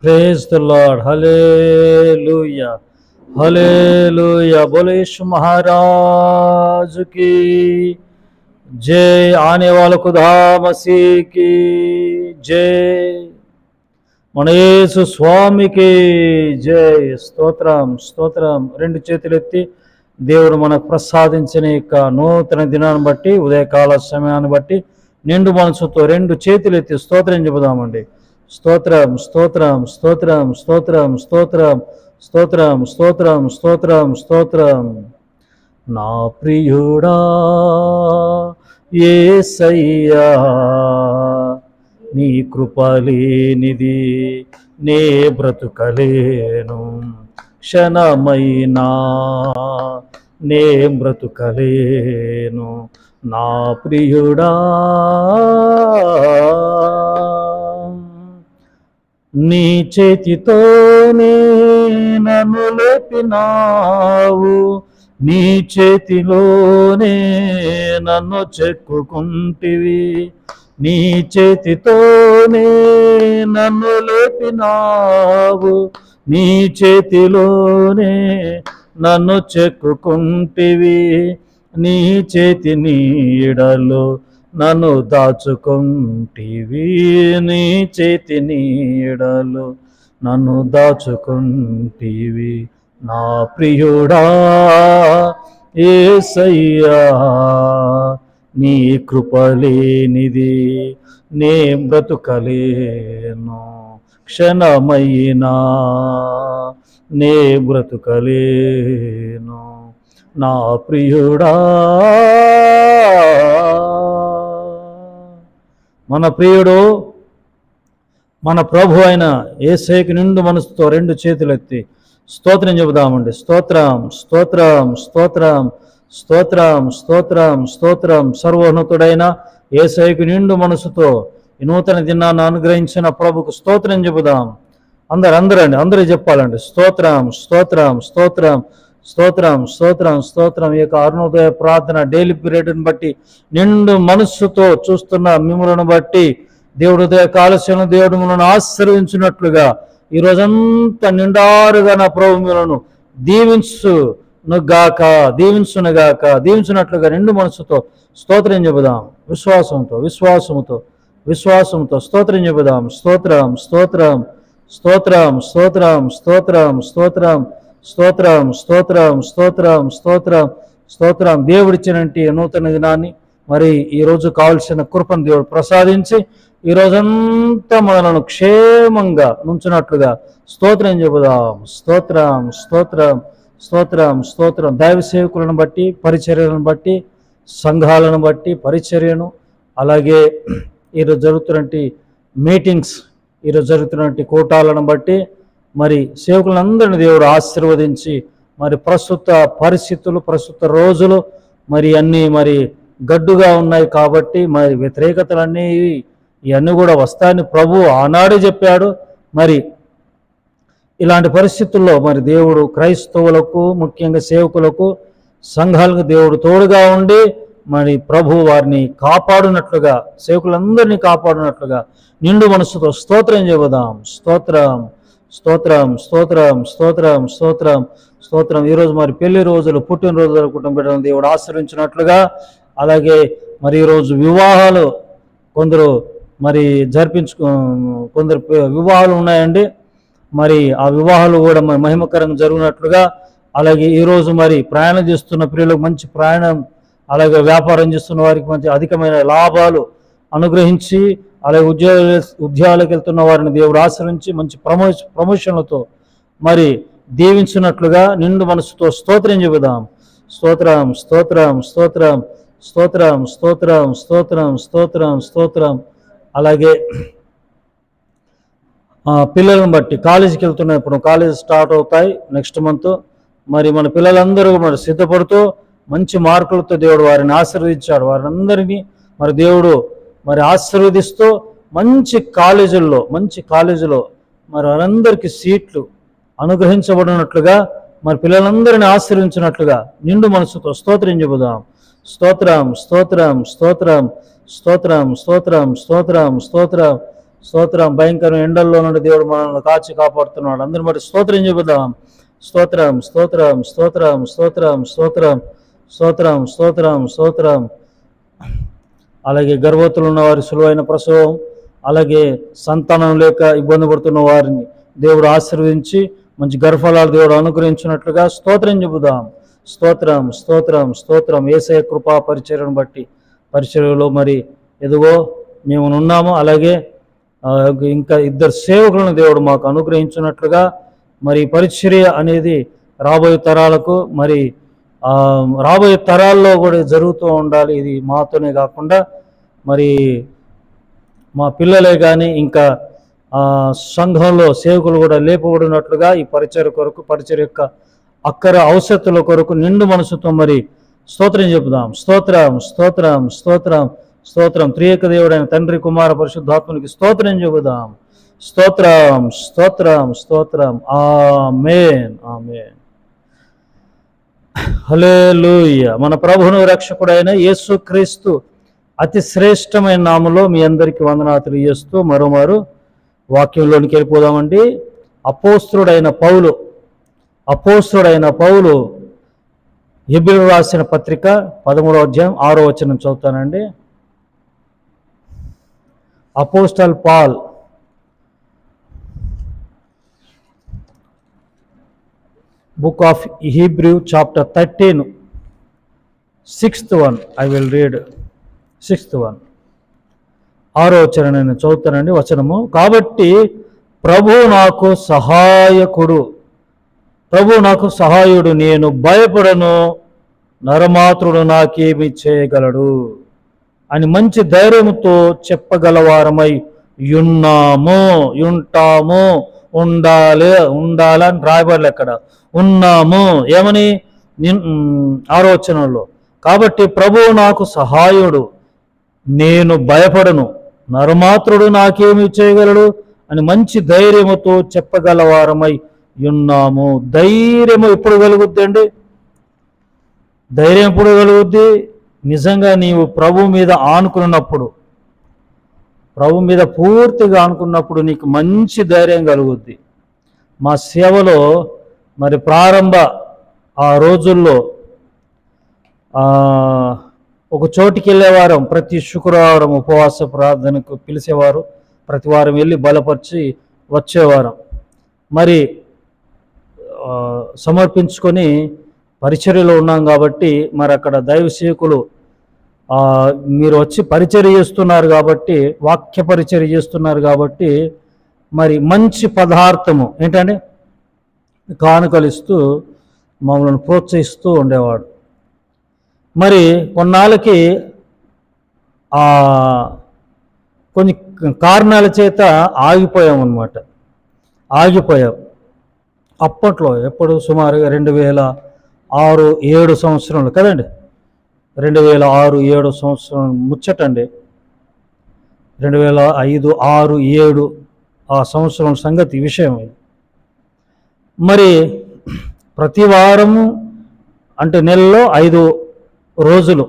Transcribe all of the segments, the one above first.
Praise the Lord, hallelujah hallelujah. बोले यीशु महाराज की जय। आने वाले खुदा मसीह की जय। మన యేసు స్వామికి జై। స్తోత్రం స్తోత్రం। రెండు చేతులెత్తి దేవుడు మనకు ప్రసాదించిన యొక్క నూతన దినాన్ని బట్టి, ఉదయకాల సమయాన్ని బట్టి నిండు మనసుతో రెండు చేతులెత్తి స్తోత్రం చెబుదామండి। స్తోత్రం స్తోత్రం స్తోత్రం స్తోత్రం స్తోత్రం స్తోత్రం స్తోత్రం స్తోత్రం స్తోత్రం। నా ప్రియుడా యేసయ్యా, నీ కృపలేనిది నే బ్రతుకలేను, క్షణమైనా నే బ్రతుకలేను। నా ప్రియుడా నీ చేతితోనే నన్ను లేపినావు, నీ చేతిలోనే నన్ను చెక్కుకుంటివి, నీ చేతితోనే నన్ను లేపినావు, నీ చేతిలోనే నన్ను చెక్కుకుంటివి, నీ చేతి నీడలో నన్ను దాచుకుంటివి, నీ చేతి నీడలో నన్ను దాచుకుంటివి। నా ప్రియుడా యేసయ్యా, నీ కృపలేనిది నే బ్రతుకలేను, క్షణమైనా నే బ్రతుకలేను। నా ప్రియుడా మన ప్రియుడు మన ప్రభు అయిన యేసయ్యకి నిండు మనసుతో రెండు చేతులెత్తి స్తోత్రం చెబుదామండి। స్తోత్రం స్తోత్రం స్తోత్రం స్తోత్రం స్తోత్రం స్తోత్రం। సర్వోన్నతుడైన యేసయ్యకి నిండు మనసుతో ఈ నూతన దినాన్ని అనుగ్రహించిన ప్రభుకు స్తోత్రం చెబుదాం। అందరూ చెప్పాలండి। స్తోత్రం స్తోత్రం స్తోత్రం స్తోత్రం స్తోత్రం స్తోత్రం। ఈ యొక్క అరుణోదయ ప్రార్థన డైలీ పీరియడ్ని బట్టి నిండు మనస్సుతో చూస్తున్న మిమ్మల్ని బట్టి దేవుడు ఉదయ కాలశను దేవుడు మిమ్మల్ని ఆశీర్వదించినట్లుగా ఈ రోజంతా నిండారుగా నా ప్రభు మిమ్మల్ని దీవించునట్లుగా నిండు మనసుతో స్తోత్రం చెబుదాం। విశ్వాసముతో స్తోత్రం చెబుదాం। స్తోత్రం స్తోత్రం స్తోత్రం స్తోత్రం స్తోత్రం స్తోత్రం స్తోత్రం స్తోత్రం స్తోత్రం స్తోత్రం స్తోత్రం। దేవుడిచ్చినట్టు నూతన దినాన్ని మరి ఈరోజు కావలసిన కృపను దేవుడు ప్రసాదించి ఈ రోజంతా మనలను క్షేమంగా నుంచినట్లుగా స్తోత్రం చెబుదాం। స్తోత్రం స్తోత్రం స్తోత్రం స్తోత్రం। దైవ సేవకులను బట్టి, పరిచర్యలను బట్టి, సంఘాలను బట్టి పరిచర్యను, అలాగే ఈరోజు జరుగుతున్నటువంటి మీటింగ్స్, ఈరోజు జరుగుతున్నటువంటి కూటాలను బట్టి మరి సేవకులందరినీ దేవుడు ఆశీర్వదించి మరి ప్రస్తుత పరిస్థితులు, ప్రస్తుత రోజులు మరి అన్నీ మరి గడ్డుగా ఉన్నాయి కాబట్టి మరి వ్యతిరేకతలన్నీ ఇవన్నీ కూడా వస్తాయని ప్రభు ఆనాడే చెప్పాడు। మరి ఇలాంటి పరిస్థితుల్లో మరి దేవుడు క్రైస్తవులకు, ముఖ్యంగా సేవకులకు, సంఘాలకు దేవుడు తోడుగా ఉండి మరి ప్రభు వారిని కాపాడునట్లుగా, సేవకులందరినీ కాపాడునట్లుగా నిండు మనసుతో స్తోత్రం చెబుదాం। స్తోత్రం స్తోత్రం స్తోత్రం స్తోత్రం స్తోత్రం స్తోత్రం। ఈరోజు మరి పెళ్లి రోజులు, పుట్టినరోజులు జరుపుకుంటాం బిడ్డలను దేవుడు ఆశీర్వించినట్లుగా, అలాగే మరి ఈరోజు వివాహాలు కొందరు మరి కొందరు వివాహాలు ఉన్నాయండి, మరి ఆ వివాహాలు కూడా మరి మహిమకరంగా జరిగినట్లుగా, అలాగే ఈరోజు మరి ప్రయాణం చేస్తున్న ప్రియులకు మంచి ప్రయాణం, అలాగే వ్యాపారం చేస్తున్న వారికి మంచి అధికమైన లాభాలు అనుగ్రహించి, అలాగే ఉద్యోగాలకు వెళ్తున్న వారిని దేవుడు ఆశ్రయించి మంచి ప్రమోషన్లతో మరి దీవించినట్లుగా నిండు మనసుతో స్తోత్రం చెబుదాం। స్తోత్రం స్తోత్రం స్తోత్రం స్తోత్రం స్తోత్రం స్తోత్రం స్తోత్రం స్తోత్రం। అలాగే పిల్లలను బట్టి కాలేజీకి వెళ్తున్నప్పుడు, కాలేజ్ స్టార్ట్ అవుతాయి నెక్స్ట్ మంత్, మరి మన పిల్లలందరూ మరి సిద్ధపడుతూ మంచి మార్కులతో దేవుడు వారిని ఆశీర్వదించాడు। వారందరినీ మరి దేవుడు మరి ఆశీర్వదిస్తూ మంచి కాలేజీలో మరి వారందరికీ సీట్లు అనుగ్రహించబడినట్లుగా, మరి పిల్లలందరినీ ఆశీర్వించినట్లుగా నిండు మనసుతో స్తోత్రం చెబుదాం। స్తోత్రం స్తోత్రం స్తోత్రం స్తోత్రం స్తోత్రం స్తోత్రం స్తోత్రం స్తోత్రం. భయంకర ఎండల్లో నుండి దేవుడు మనల్ని కాచి కాపాడుతున్నాడు. అందరిని బట్టి స్తోత్రం చెబుదాం. స్తోత్రం, స్తోత్రం, స్తోత్రం, స్తోత్రం, స్తోత్రం, స్తోత్రం, స్తోత్రం, స్తోత్రం. అలాగే గర్భవతులు ఉన్న వారి సులువైన ప్రసవం, అలాగే సంతానం లేక ఇబ్బంది పడుతున్న వారిని దేవుడు ఆశీర్వదించి మంచి గర్భఫలాలు దేవుడు అనుగ్రహించినట్లుగా స్తోత్రం చెబుదాం. స్తోత్రం, స్తోత్రం, స్తోత్రం. యేసయ్య కృపా పరిచర్యను బట్టి పరిచర్యలో మరి ఎదుగో మేము ఉన్నాము. అలాగే ఇంకా 2 సేవకులను దేవుడు మాకు అనుగ్రహించినట్లుగా మరి పరిచర్య అనేది రాబోయే తరాలకు మరి రాబోయే తరాల్లో కూడా జరుగుతూ ఉండాలి. ఇది మాతోనే కాకుండా మరి మా పిల్లలే కానీ ఇంకా సంఘంలో సేవకులు కూడా లేపబడినట్లుగా ఈ పరిచర్య కొరకు, పరిచర్య యొక్క అక్కర అవసరతుల కొరకు నిండు మనసుతో మరి స్తోత్రం చెబుదాం. స్తోత్రం, స్తోత్రం, స్తోత్రం, స్తోత్రం. త్రియేక దేవుడైన తండ్రి, కుమార, పరిశుద్ధాత్మనికి స్తోత్రం చెబుదాం. స్తోత్రం, స్తోత్రం, స్తోత్రం. ఆమేన్, ఆమేన్. హల్లెలూయా. మన ప్రభువును రక్షకుడైన యేసుక్రీస్తు అతి శ్రేష్టమైన నామములో మీ అందరికీ వందనాలు తెలియజేస్తూ మరోమారు వాక్యంలోనికి వెళ్ళిపోదామండి. అపోస్తుడైన పౌలు హెబ్రీయులకు రాసిన పత్రిక 13వ అధ్యాయం 6వ వచనం చదువుతానండి. Apostle Paul book of Hebrew chapter 13 6th one I will read. 6th one 6వ వచనం నేను చదువుతానండి. వచనము: కాబట్టి ప్రభువు నాకు సహాయుడు, నేను భయపడను, నరమాత్రుడు నాకేమి చేయగలడు అని మంచి ధైర్యంతో చెప్పగలవారమై ఉంటాము. ఉండాలని రాయబడలే అక్కడ, ఉన్నాము. ఏమని? 6వ వచనంలో, కాబట్టి ప్రభువు నాకు సహాయుడు, నేను భయపడను, నరమాత్రుడు నాకేమి చేయగలడు అని మంచి ధైర్యముతో చెప్పగలవారమై ఉన్నాము. ధైర్యము ఎప్పుడు కలుగుద్ది అండి? ధైర్యం ఎప్పుడు కలుగుద్ది? నిజంగా నీవు ప్రభు మీద ఆనుకున్నప్పుడు, ప్రభు మీద పూర్తిగా ఆనుకున్నప్పుడు నీకు మంచి ధైర్యం కలుగుద్ది. మా సేవలో మరి ప్రారంభ ఆ రోజుల్లో ఒక చోటికి వెళ్ళేవారం. ప్రతి శుక్రవారం ఉపవాస ప్రార్థనకు పిలిచేవారు. ప్రతి వారం వెళ్ళి బలపరిచి వచ్చేవారం. మరి సమర్పించుకొని పరిచర్యలో ఉన్నాం కాబట్టి మరి అక్కడ దైవ సేవకులు మీరు వచ్చి పరిచర్య చేస్తున్నారు కాబట్టి, వాక్య పరిచర్య చేస్తున్నారు కాబట్టి మరి మంచి పదార్థము ఏంటంటే కానుకలిస్తూ మమ్మల్ని ప్రోత్సహిస్తూ ఉండేవాడు. మరి కొన్నాళ్ళకి కొన్ని కారణాల చేత ఆగిపోయాం. అప్పట్లో ఎప్పుడు సుమారుగా 2006-7 సంవత్సరంలో కదండి, 2006-7 సంవత్సరం ముచ్చటండి. 2005-6-7 ఆ సంవత్సరం సంగతి విషయం ఇది. మరి ప్రతి వారము అంటే నెలలో 5 రోజులు,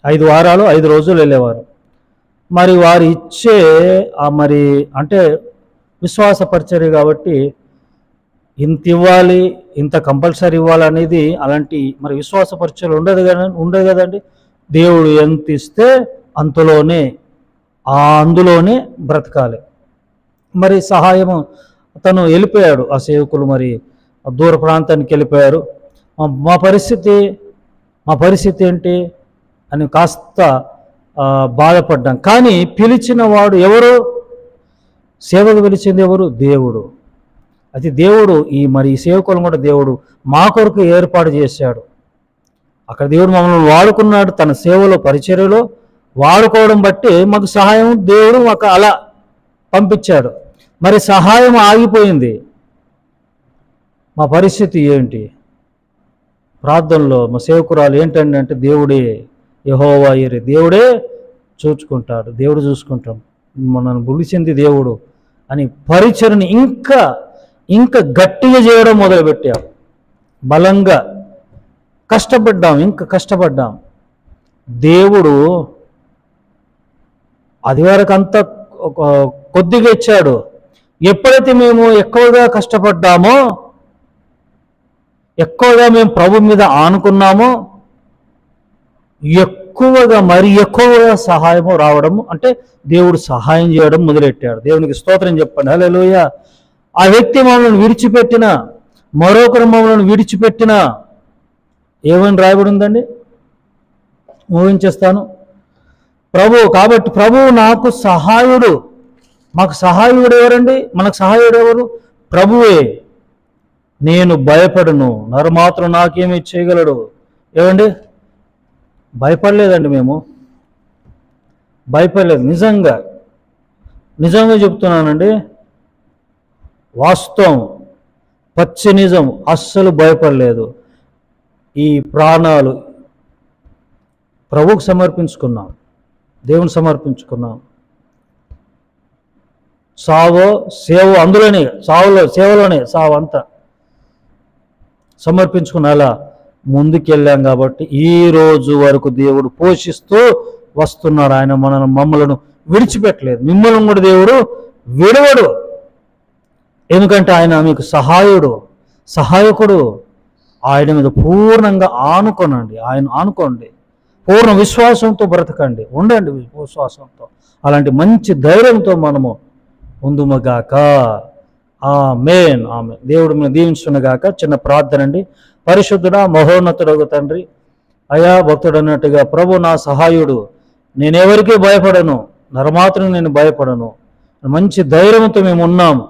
5 వారాలు 5 రోజులు వెళ్ళేవారు. మరి వారు ఇచ్చే మరి అంటే విశ్వాస పరిచర్య కాబట్టి ఇంత ఇవ్వాలి, ఇంత కంపల్సరీ ఇవ్వాలనేది అలాంటి మరి విశ్వాస పరిచర్యలు ఉండదు కదండి. దేవుడు ఎంత ఇస్తే అందులోనే బ్రతకాలి. మరి సహాయము తను వెళ్ళిపోయాడు. ఆ సేవకులు మరి దూర ప్రాంతానికి వెళ్ళిపోయారు. మా పరిస్థితి ఏంటి అని కాస్త బాధపడ్డాం. కానీ పిలిచిన వాడు ఎవరు? సేవకు పిలిచింది ఎవరు? దేవుడు. అది దేవుడు ఈ సేవకులను కూడా దేవుడు మా కొరకు ఏర్పాటు చేశాడు. అక్కడ దేవుడు మమ్మల్ని వాడుకున్నాడు. తన సేవలో పరిచర్యలో వాడుకోవడం బట్టి మాకు సహాయం దేవుడు మాకు అలా పంపించాడు. మరి సహాయం ఆగిపోయింది. మా పరిస్థితి ఏంటి? ప్రార్థనలో మా సేవకురాలు ఏంటండి అంటే, దేవుడే యెహోవా యిరే, దేవుడే చూసుకుంటాడు, దేవుడు చూసుకుంటాం, మనల్ని పిలిచింది దేవుడు అని పరిచర్ని ఇంకా గట్టిగా చేయడం మొదలుపెట్టాం. బలంగా కష్టపడ్డాం. దేవుడు అది వరకు అంతా కొద్దిగా ఇచ్చాడు. ఎప్పుడైతే మేము ఎక్కువగా కష్టపడ్డామో, ఎక్కువగా మేము ప్రభు మీద ఆనుకున్నామో, ఎక్కువగా మరి ఎక్కువగా సహాయము రావడము, అంటే దేవుడు సహాయం చేయడం మొదలెట్టాడు. దేవునికి స్తోత్రం చెప్పండి. హల్లెలూయా. ఆ వ్యక్తి మమ్మల్ని విడిచిపెట్టిన, మరొకరు మమ్మల్ని విడిచిపెట్టిన, ఏమని రాయబడి ఉందండి? ఊహించేస్తాను. కాబట్టి ప్రభువు నాకు సహాయుడు. మాకు సహాయుడు ఎవరండి? మనకు సహాయుడు ఎవరు? ప్రభువే. నేను భయపడను, నరమాత్రం నాకేమీ చేయగలడు. ఏమండి? భయపడలేదండి, మేము భయపడలేదు. నిజంగా చెప్తున్నానండి, వాస్తవం, పచ్చి నిజం. అస్సలు భయపడలేదు. ఈ ప్రాణాలు ప్రభువుకు సమర్పించుకున్నాం, దేవుని సమర్పించుకున్నాం. సావో సేవ అందులోనే, సేవలోనే సావు అంతా సమర్పించుకున్న అలా ముందుకెళ్ళాం. కాబట్టి ఈ రోజు వరకు దేవుడు పోషిస్తూ వస్తున్నాడు. ఆయన మమ్మలను విడిచిపెట్టలేదు. మిమ్మల్ని కూడా దేవుడు విడవడు. ఎందుకంటే ఆయన మీకు సహాయకుడు. ఆయన మీద పూర్ణంగా ఆనుకోనండి. ఆయన ఆనుకోండి. పూర్ణ విశ్వాసంతో బ్రతకండి. ఉండండి విశ్వాసంతో. అలాంటి మంచి ధైర్యంతో మనము ఉందుమగాక. ఆమేన్. దేవుడు మేము దీవించుగాక. చిన్న ప్రార్థన అండి. పరిశుద్ధుడా, మహోన్నతుడగు తండ్రి, అయా భక్తుడు అన్నట్టుగా, ప్రభు నా సహాయుడు, నేనెవరికీ భయపడను, నరమాత్రం నేను భయపడను, మంచి ధైర్యంతో మేము ఉన్నాము.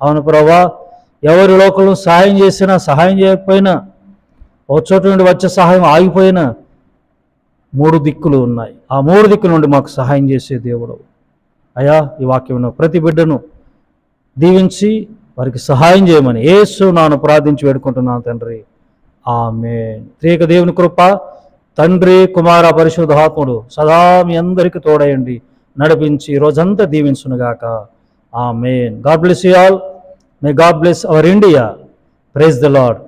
అవును ప్రభా, ఎవరి లోకంలో సహాయం చేసినా, సహాయం చేయకపోయినా, ఒక చోటు నుండి వచ్చే సహాయం ఆగిపోయినా, 3 దిక్కులు ఉన్నాయి. ఆ 3 దిక్కుల నుండి మాకు సహాయం చేసే దేవుడు. అయా, ఈ వాక్యం ప్రతి బిడ్డను దీవించి వారికి సహాయం చేయమని యేసు నామమున ప్రార్థించి వేడుకుంటున్నాను తండ్రి. ఆమేన్. త్రియేక దేవుని కృప, తండ్రి, కుమార, పరిశుద్ధాత్ముడు సదా మీ అందరికీ తోడయండి, నడిపించి రోజంతా దీవించునుగాక. Amen. God bless you all. May God bless our India. Praise the lord.